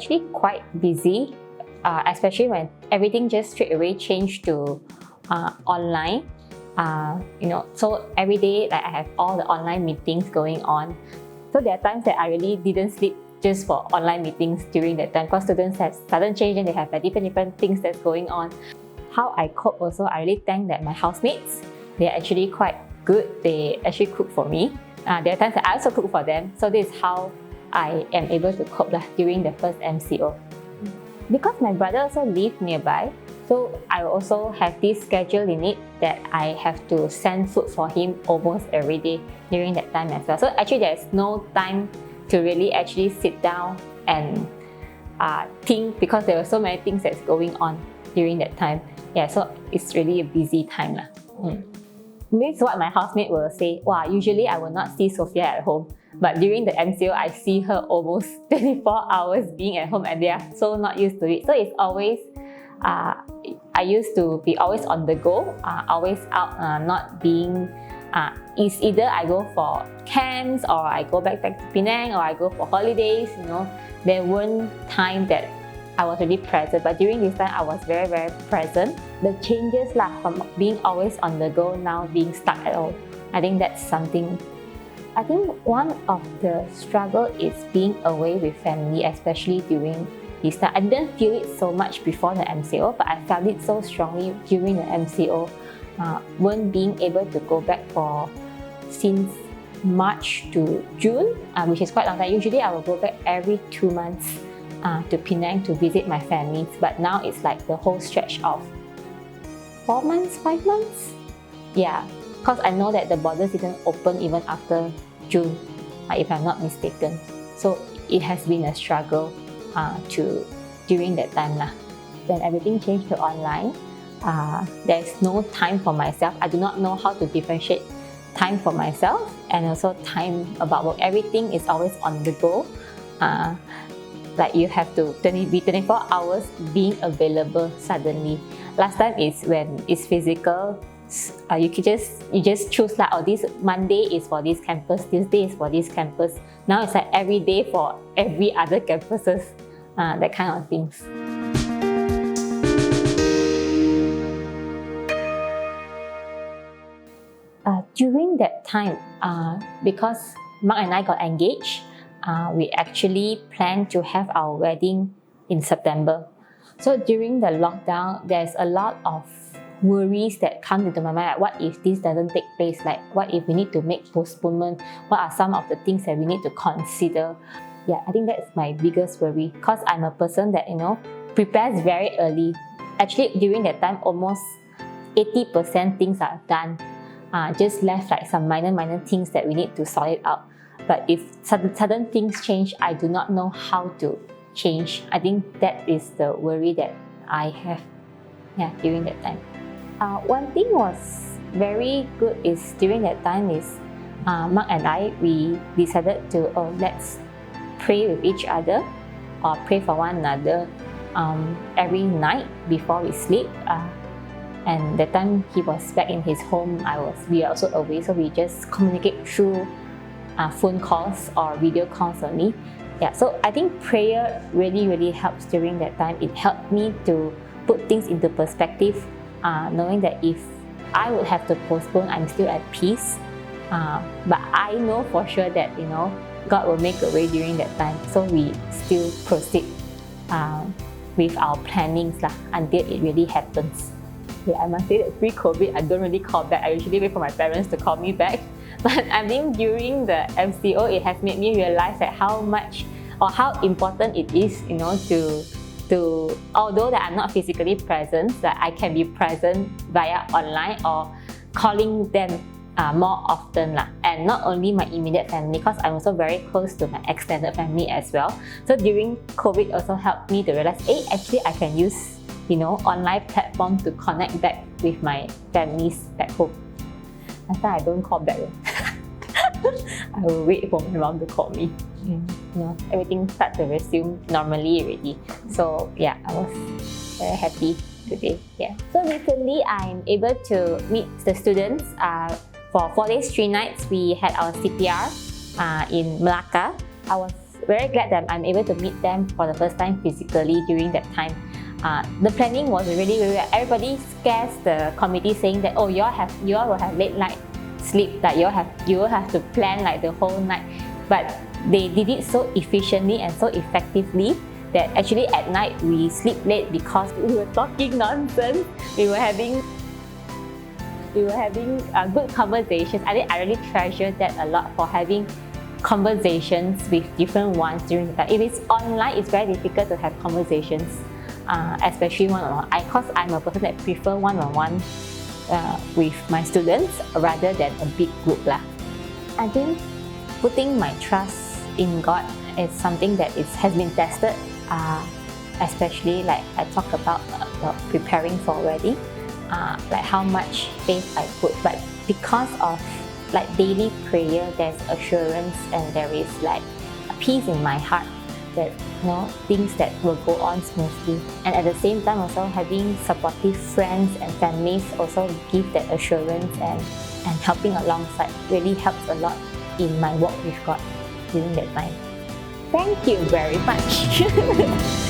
actually quite busy, especially when everything just straight away changed to online. So every day I have all the online meetings going on. So there are times that I really didn't sleep just for online meetings during that time, because students have sudden change and they have different things that's going on. How I cope also, I really thank that my housemates, they're actually quite good. They actually cook for me. There are times that I also cook for them. So this is how I am able to cope during the first MCO. Because my brother also lives nearby, so I also have this schedule in it that I have to send food for him almost every day during that time as well. So actually there's no time to really actually sit down and think, because there were so many things that's going on during that time. Yeah, so it's really a busy time. This is what my housemate will say. Wow, usually I will not see Sophia at home, but during the MCO, I see her almost 24 hours being at home, and they are so not used to it. So it's always, I used to be always on the go, always out, not being, it's either I go for camps or I go back to Penang or I go for holidays, There weren't time that I was really present, but during this time I was very, very present. The changes from being always on the go now being stuck at home, I think that's something. I think one of the struggle is being away with family, especially during this time. I didn't feel it so much before the MCO, but I felt it so strongly during the MCO. When being able to go back since March to June, which is quite long time. Usually I will go back every 2 months to Penang to visit my families, but now it's like the whole stretch of 4 months, 5 months. Yeah, because I know that the borders didn't open even after June, if I'm not mistaken. So it has been a struggle during that time. When everything changed to online, there's no time for myself. I do not know how to differentiate time for myself and also time about work. Everything is always on the go. Like you have to be 24 hours being available suddenly. Last time is when it's physical. You just choose this Monday is for this campus, Tuesday is for this campus. Now it's like every day for every other campuses, that kind of things. During that time, because Mark and I got engaged, we actually planned to have our wedding in September. So during the lockdown, there's a lot of worries that come into my mind. Like, what if this doesn't take place? Like, what if we need to make postponement? What are some of the things that we need to consider? Yeah, I think that's my biggest worry, because I'm a person that, prepares very early. Actually, during that time, almost 80% things are done. Just left like some minor things that we need to sort it out. But if sudden things change, I do not know how to change. I think that is the worry that I have during that time. One thing was very good is during that time is Mark and I, we decided to let's pray with each other or pray for one another every night before we sleep. And that time he was back in his home, we are also away, so we just communicate through phone calls or video calls only. Yeah, so I think prayer really, really helps during that time. It helped me to put things into perspective, knowing that if I would have to postpone, I'm still at peace. But I know for sure that, God will make a way during that time. So we still proceed with our plannings until it really happens. Yeah, I must say that pre-COVID, I don't really call back. I usually wait for my parents to call me back. But I think during the MCO, it has made me realize that how much or how important it is, to although that I'm not physically present, that I can be present via online or calling them more often. And not only my immediate family, because I'm also very close to my extended family as well. So during COVID also helped me to realize, actually I can use online platform to connect back with my families back home. After I don't call back, I will wait for my mom to call me. Everything starts to resume normally already. So yeah, I was very happy today. Yeah. So recently, I'm able to meet the students. For 4 days, 3 nights, we had our CPR in Melaka. I was very glad that I'm able to meet them for the first time physically during that time. The planning was really, everybody scares the committee saying that, oh, you all will have late night sleep, that you will have to plan like the whole night. But they did it so efficiently and so effectively that actually at night we sleep late because we were talking nonsense. We were having good conversations. I think I really treasure that a lot, for having conversations with different ones during the time. If it's online, it's very difficult to have conversations, especially one-on-one. Because I'm a person that prefer one-on-one with my students rather than a big group lah. I think putting my trust in God is something that has been tested, especially like I talk about preparing for a wedding, like how much faith I put. But because of like daily prayer, there's assurance and there is like a peace in my heart that things that will go on smoothly. And at the same time also having supportive friends and families also give that assurance and helping alongside really helps a lot in my walk with God during that time. Thank you very much.